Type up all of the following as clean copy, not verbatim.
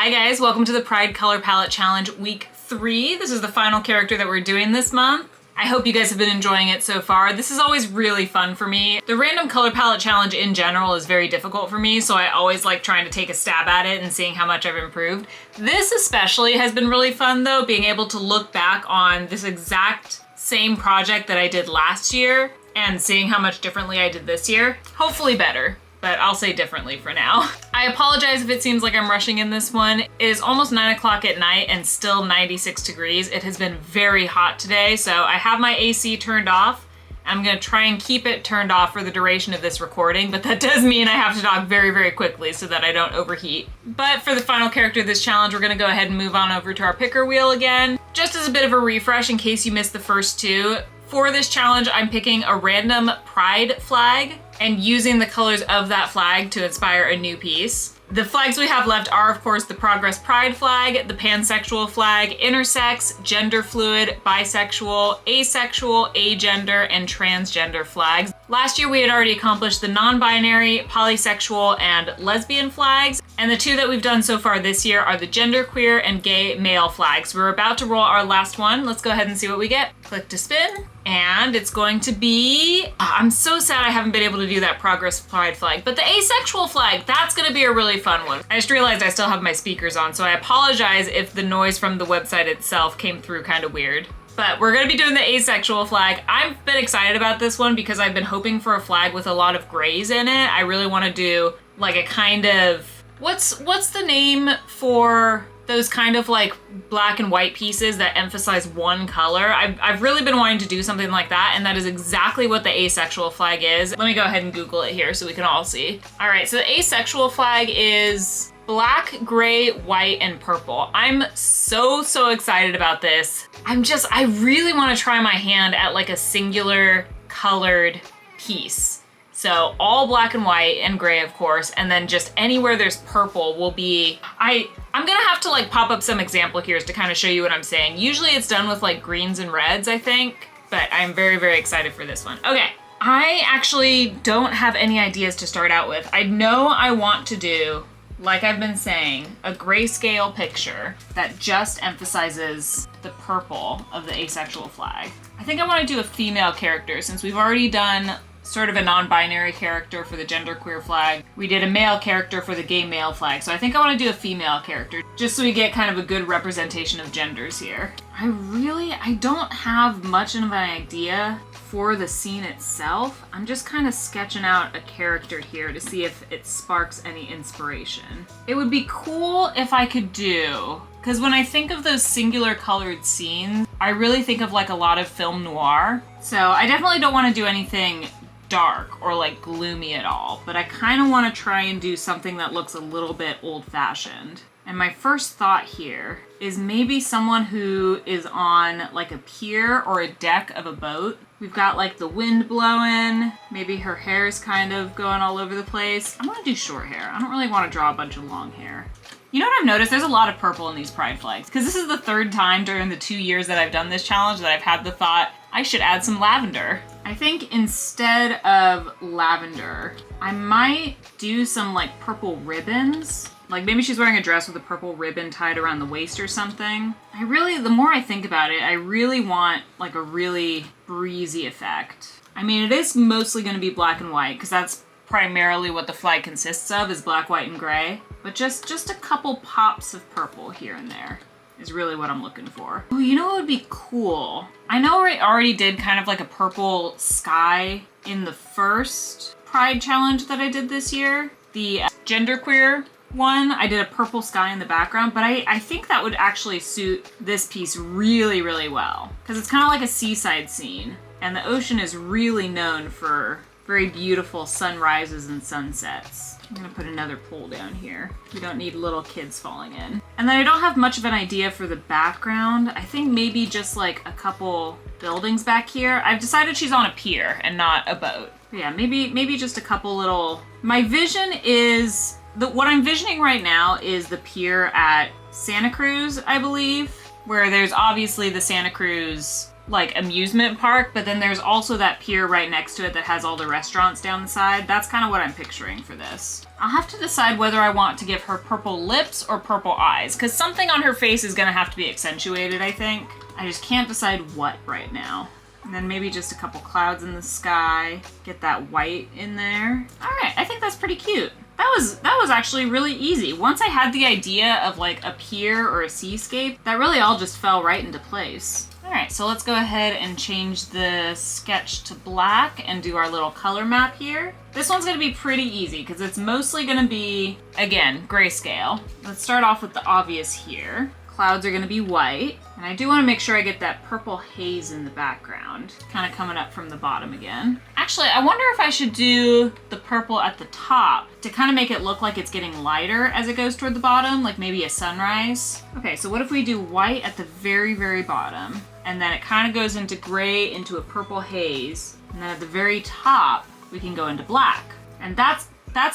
Hi guys, welcome to the Pride Color Palette Challenge Week 3. This is the final character that we're doing this month. I hope you guys have been enjoying it so far. This is always really fun for me. The random color palette challenge in general is very difficult for me, so I always like trying to take a stab at it and seeing how much I've improved. This especially has been really fun though, being able to look back on this exact same project that I did last year and seeing how much differently I did this year. Hopefully better, but I'll say differently for now. I apologize if it seems like I'm rushing in this one. It is almost 9 o'clock at night and still 96 degrees. It has been very hot today, so I have my AC turned off. I'm gonna try and keep it turned off for the duration of this recording, but that does mean I have to talk very, very quickly so that I don't overheat. But for the final character of this challenge, we're gonna go ahead and move on over to our picker wheel again. Just as a bit of a refresh in case you missed the first two, for this challenge, I'm picking a random pride flag and using the colors of that flag to inspire a new piece. The flags we have left are, of course, the Progress Pride flag, the pansexual flag, intersex, gender fluid, bisexual, asexual, agender, and transgender flags. Last year, we had already accomplished the non-binary, polysexual, and lesbian flags, and the two that we've done so far this year are the genderqueer and gay male flags. We're about to roll our last one. Let's go ahead and see what we get. Click to spin, and it's going to be, I'm so sad I haven't been able to do that Progress Pride flag, but the asexual flag, that's gonna be a really fun one. I just realized I still have my speakers on, so I apologize if the noise from the website itself came through kind of weird. But we're gonna be doing the asexual flag. I've been excited about this one because I've been hoping for a flag with a lot of grays in it. I really wanna do like a kind of, what's the name for those kind of like black and white pieces that emphasize one color? I've really been wanting to do something like that, and that is exactly what the asexual flag is. Let me go ahead and Google it here so we can all see. All right, so the asexual flag is black, gray, white, and purple. I'm so excited about this. I really want to try my hand at like a singular colored piece. So all black and white and gray, of course, and then just anywhere there's purple will be, I'm gonna have to like pop up some example here to kind of show you what I'm saying. Usually it's done with like greens and reds, I think, but I'm very excited for this one. Okay, I actually don't have any ideas to start out with. I know I want to do, like I've been saying, a grayscale picture that just emphasizes the purple of the asexual flag. I think I want to do a female character since we've already done sort of a non-binary character for the genderqueer flag. We did a male character for the gay male flag, so I think I want to do a female character just so we get kind of a good representation of genders here. I don't have much of an idea for the scene itself. I'm just kind of sketching out a character here to see if it sparks any inspiration. It would be cool if I could do, because when I think of those singular colored scenes, I really think of like a lot of film noir. So I definitely don't want to do anything dark or like gloomy at all, but I kind of want to try and do something that looks a little bit old-fashioned. And my first thought here is maybe someone who is on like a pier or a deck of a boat. We've got like the wind blowing, maybe her hair's kind of going all over the place. I'm gonna do short hair. I don't really want to draw a bunch of long hair. You know what I've noticed? There's a lot of purple in these pride flags, because this is the third time during the 2 years that I've done this challenge that I've had the thought, I should add some lavender. I think instead of lavender, I might do some like purple ribbons. Like maybe she's wearing a dress with a purple ribbon tied around the waist or something. The more I think about it, I really want like a really breezy effect. I mean, it is mostly gonna be black and white because that's primarily what the flag consists of, is black, white, and gray. But just a couple pops of purple here and there is really what I'm looking for. Oh, you know what would be cool? I know I already did kind of like a purple sky in the first Pride challenge that I did this year. The genderqueer one, I did a purple sky in the background, but I think that would actually suit this piece really well. Because it's kind of like a seaside scene, and the ocean is really known for very beautiful sunrises and sunsets. I'm gonna put another pole down here. We don't need little kids falling in. And then I don't have much of an idea for the background. I think maybe just like a couple buildings back here. I've decided she's on a pier and not a boat. But yeah, maybe just a couple little... My vision is... What I'm visioning right now is the pier at Santa Cruz, I believe, where there's obviously the Santa Cruz like amusement park, but then there's also that pier right next to it that has all the restaurants down the side. That's kind of what I'm picturing for this. I'll have to decide whether I want to give her purple lips or purple eyes, because something on her face is gonna have to be accentuated, I think. I just can't decide what right now. And then maybe just a couple clouds in the sky, get that white in there. All right, I think that's pretty cute. That was actually really easy. Once I had the idea of like a pier or a seascape, that really all just fell right into place. All right, so let's go ahead and change the sketch to black and do our little color map here. This one's gonna be pretty easy because it's mostly gonna be, again, grayscale. Let's start off with the obvious here. Clouds are gonna be white, and I do wanna make sure I get that purple haze in the background, kind of coming up from the bottom again. Actually, I wonder if I should do the purple at the top to kind of make it look like it's getting lighter as it goes toward the bottom, like maybe a sunrise. Okay, so what if we do white at the very, very bottom, and then it kind of goes into gray, into a purple haze, and then at the very top, we can go into black. And that's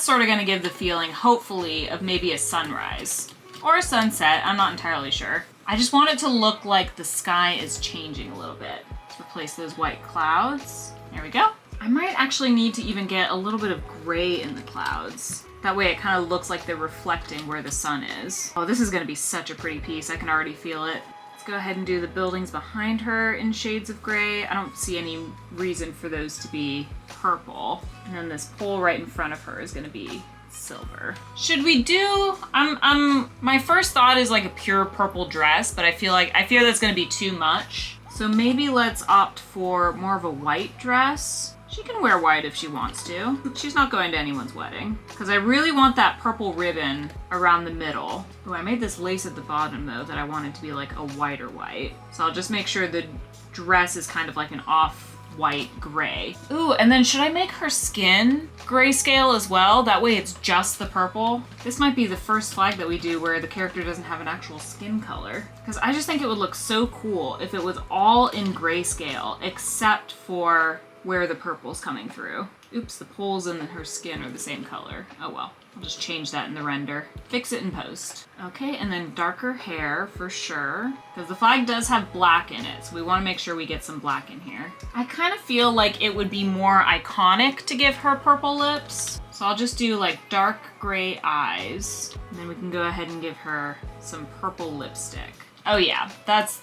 sort of gonna give the feeling, hopefully, of maybe a sunrise. Or a sunset, I'm not entirely sure. I just want it to look like the sky is changing a little bit. Let's replace those white clouds. There we go. I might actually need to even get a little bit of gray in the clouds. That way it kind of looks like they're reflecting where the sun is. Oh, this is gonna be such a pretty piece. I can already feel it. Let's go ahead and do the buildings behind her in shades of gray. I don't see any reason for those to be purple. And then this pole right in front of her is gonna be silver. Should we do, my first thought is like a pure purple dress, but I fear that's gonna be too much. So maybe let's opt for more of a white dress. She can wear white if she wants to. She's not going to anyone's wedding. Because I really want that purple ribbon around the middle. Oh, I made this lace at the bottom though that I wanted to be like a whiter white. So I'll just make sure the dress is kind of like an off-white gray. Ooh, and then should I make her skin grayscale as well? That way it's just the purple. This might be the first flag that we do where the character doesn't have an actual skin color. Because I just think it would look so cool if it was all in grayscale except for where the purple's coming through. Oops, the poles and her skin are the same color. Oh well, I'll just change that in the render. Fix it in post. Okay, and then darker hair for sure, because the flag does have black in it, so we want to make sure we get some black in here. I kind of feel like it would be more iconic to give her purple lips, so I'll just do like dark gray eyes, and then we can go ahead and give her some purple lipstick. Oh yeah, that's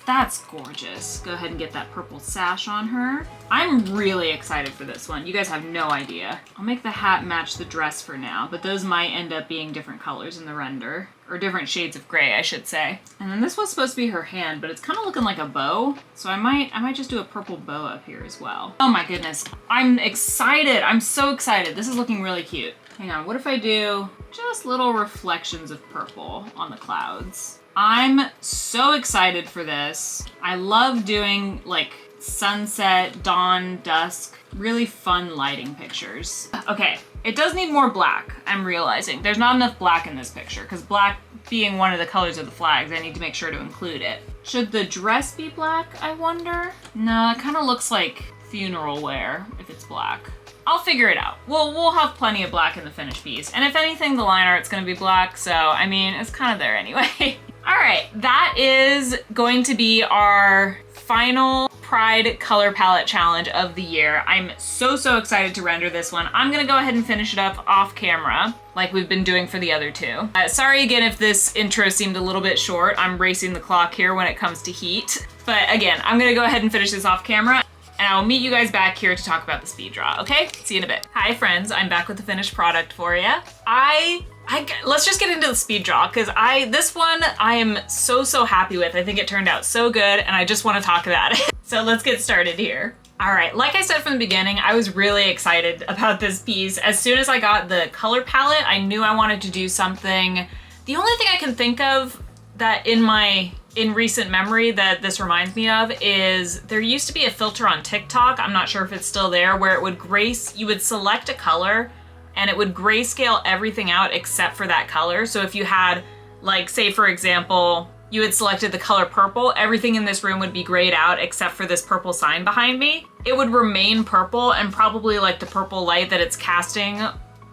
gorgeous. Go ahead and get that purple sash on her. I'm really excited for this one. You guys have no idea. I'll make the hat match the dress for now, but those might end up being different colors in the render. Or different shades of gray, I should say. And then this was supposed to be her hand, but it's kind of looking like a bow. So I might just do a purple bow up here as well. Oh my goodness, I'm excited. I'm so excited. This is looking really cute. Hang on, what if I do just little reflections of purple on the clouds? I'm so excited for this. I love doing like sunset, dawn, dusk, really fun lighting pictures. Okay, it does need more black, I'm realizing. There's not enough black in this picture because black being one of the colors of the flags, I need to make sure to include it. Should the dress be black, I wonder? No, it kind of looks like funeral wear if it's black. I'll figure it out. We'll have plenty of black in the finished piece. And if anything, the line art's gonna be black, so I mean, it's kind of there anyway. All right, that is going to be our final Pride color palette challenge of the year. I'm so excited to render this one. I'm gonna go ahead and finish it up off camera like we've been doing for the other two. Sorry again if this intro seemed a little bit short. I'm racing the clock here when it comes to heat. But again, I'm gonna go ahead and finish this off camera and I'll meet you guys back here to talk about the speed draw, okay? See you in a bit. Hi friends, I'm back with the finished product for you. Let's just get into the speed draw because this one I am so happy with. I think it turned out so good and I just want to talk about it. So let's get started here. All right, like I said from the beginning, I was really excited about this piece. As soon as I got the color palette, I knew I wanted to do something. The only thing I can think of that in recent memory that this reminds me of is there used to be a filter on TikTok, I'm not sure if it's still there, where it would you would select a color and it would grayscale everything out except for that color. So if you had, like, say for example, you had selected the color purple, everything in this room would be grayed out except for this purple sign behind me. It would remain purple and probably like the purple light that it's casting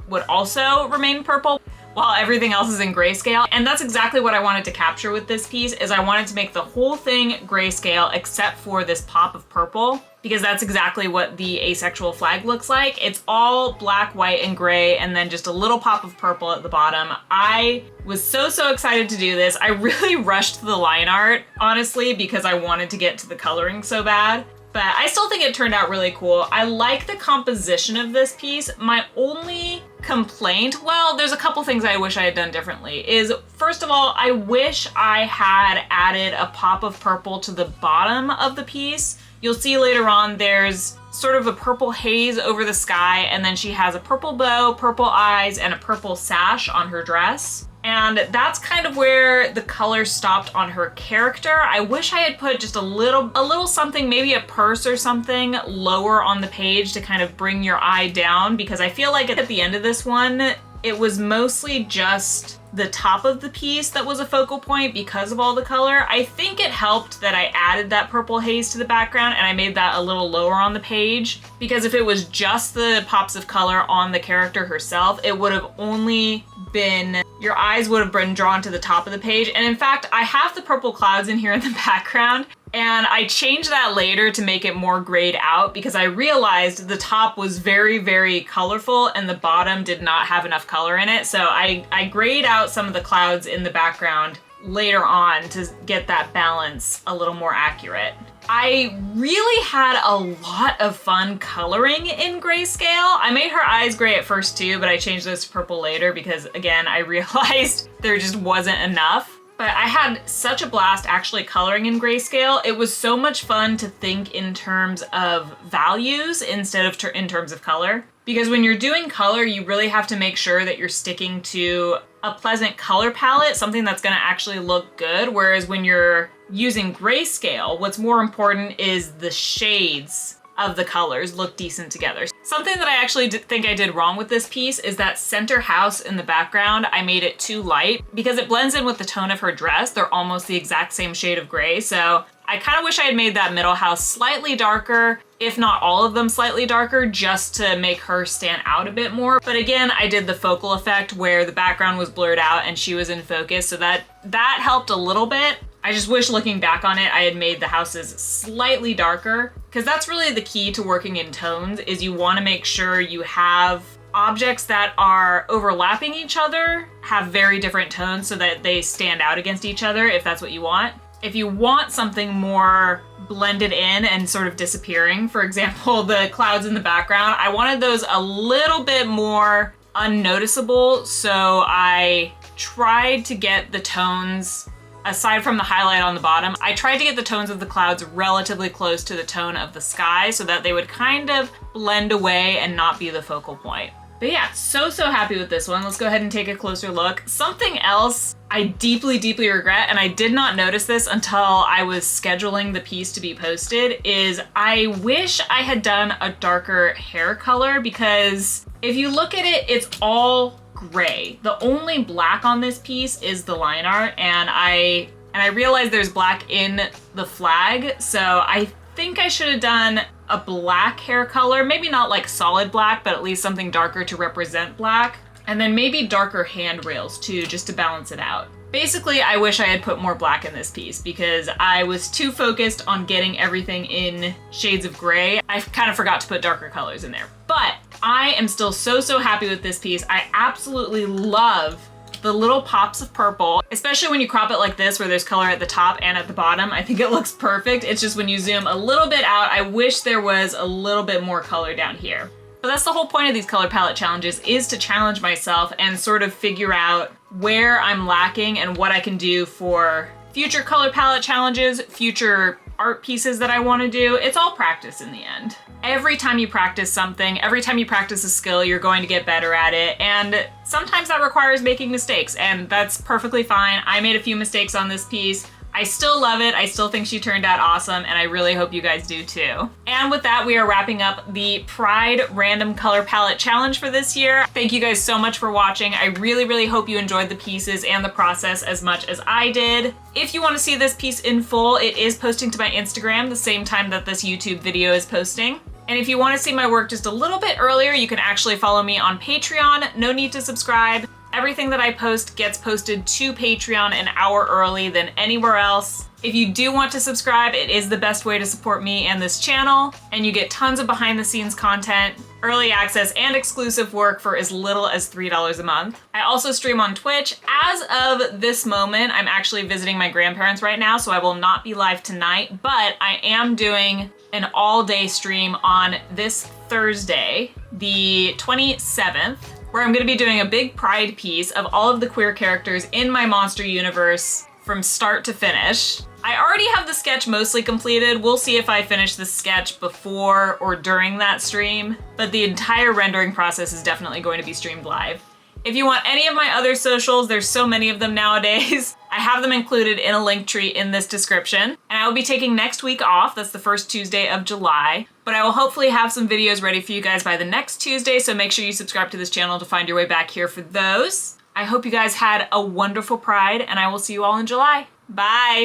would also remain purple. while everything else is in grayscale. And that's exactly what I wanted to capture with this piece, is I wanted to make the whole thing grayscale except for this pop of purple, because that's exactly what the asexual flag looks like. It's all black, white, and gray, and then just a little pop of purple at the bottom. I was so excited to do this. I really rushed the line art, honestly, because I wanted to get to the coloring so bad. But I still think it turned out really cool. I like the composition of this piece. My only complaint, well, there's a couple things I wish I had done differently, is first of all, I wish I had added a pop of purple to the bottom of the piece. You'll see later on there's sort of a purple haze over the sky, and then she has a purple bow, purple eyes, and a purple sash on her dress. And that's kind of where the color stopped on her character. I wish I had put just a little something, maybe a purse or something lower on the page to kind of bring your eye down, because I feel like at the end of this one, it was mostly just the top of the piece that was a focal point because of all the color. I think it helped that I added that purple haze to the background and I made that a little lower on the page, because if it was just the pops of color on the character herself, it would have only been, your eyes would have been drawn to the top of the page. And in fact, I have the purple clouds in here in the background, and I changed that later to make it more grayed out because I realized the top was very colorful and the bottom did not have enough color in it. So I grayed out some of the clouds in the background later on to get that balance a little more accurate. I really had a lot of fun coloring in grayscale. I made her eyes gray at first too, but I changed those to purple later because, again, I realized there just wasn't enough. But I had such a blast actually coloring in grayscale. It was so much fun to think in terms of values instead of in terms of color. Because when you're doing color, you really have to make sure that you're sticking to a pleasant color palette, something that's gonna actually look good. Whereas when you're using grayscale, what's more important is the shades of the colors look decent together. Something that I actually think I did wrong with this piece is that center house in the background, I made it too light because it blends in with the tone of her dress. They're almost the exact same shade of gray. So I kind of wish I had made that middle house slightly darker, if not all of them slightly darker, just to make her stand out a bit more. But again, I did the focal effect where the background was blurred out and she was in focus, so that helped a little bit. I just wish looking back on it, I had made the houses slightly darker, because that's really the key to working in tones, is you want to make sure you have objects that are overlapping each other, have very different tones so that they stand out against each other if that's what you want. If you want something more blended in and sort of disappearing, for example, the clouds in the background, I wanted those a little bit more unnoticeable, so I tried to get the tones, aside from the highlight on the bottom, I tried to get the tones of the clouds relatively close to the tone of the sky so that they would kind of blend away and not be the focal point. But yeah, so happy with this one. Let's go ahead and take a closer look. Something else I deeply regret, and I did not notice this until I was scheduling the piece to be posted, is I wish I had done a darker hair color, because if you look at it, it's all gray. The only black on this piece is the line art, and I realize there's black in the flag, so I think I should have done a black hair color, maybe not like solid black, but at least something darker to represent black, and then maybe darker handrails too, just to balance it out. Basically, I wish I had put more black in this piece because I was too focused on getting everything in shades of gray. I kind of forgot to put darker colors in there. But I am still so happy with this piece. I absolutely love the little pops of purple, especially when you crop it like this where there's color at the top and at the bottom. I think it looks perfect. It's just when you zoom a little bit out, I wish there was a little bit more color down here. But that's the whole point of these color palette challenges, is to challenge myself and sort of figure out where I'm lacking and what I can do for future color palette challenges, future art pieces that I want to do. It's all practice in the end. Every time you practice something, every time you practice a skill, you're going to get better at it. And sometimes that requires making mistakes, and that's perfectly fine. I made a few mistakes on this piece. I still love it. I still think she turned out awesome, and I really hope you guys do too. And with that, we are wrapping up the Pride Random Color Palette Challenge for this year. Thank you guys so much for watching. I really hope you enjoyed the pieces and the process as much as I did. If you want to see this piece in full, it is posting to my Instagram the same time that this YouTube video is posting. And if you want to see my work just a little bit earlier, you can actually follow me on Patreon. No need to subscribe. Everything that I post gets posted to Patreon an hour early than anywhere else. If you do want to subscribe, it is the best way to support me and this channel, and you get tons of behind the scenes content, early access, and exclusive work for as little as $3 a month. I also stream on Twitch. As of this moment, I'm actually visiting my grandparents right now, so I will not be live tonight, but I am doing an all-day stream on this Thursday, the 27th, where I'm gonna be doing a big pride piece of all of the queer characters in my monster universe from start to finish. I already have the sketch mostly completed. We'll see if I finish the sketch before or during that stream, but the entire rendering process is definitely going to be streamed live. If you want any of my other socials, there's so many of them nowadays, I have them included in a link tree in this description. And I will be taking next week off. That's the first Tuesday of July, but I will hopefully have some videos ready for you guys by the next Tuesday, so make sure you subscribe to this channel to find your way back here for those. I hope you guys had a wonderful Pride, and I will see you all in July. Bye!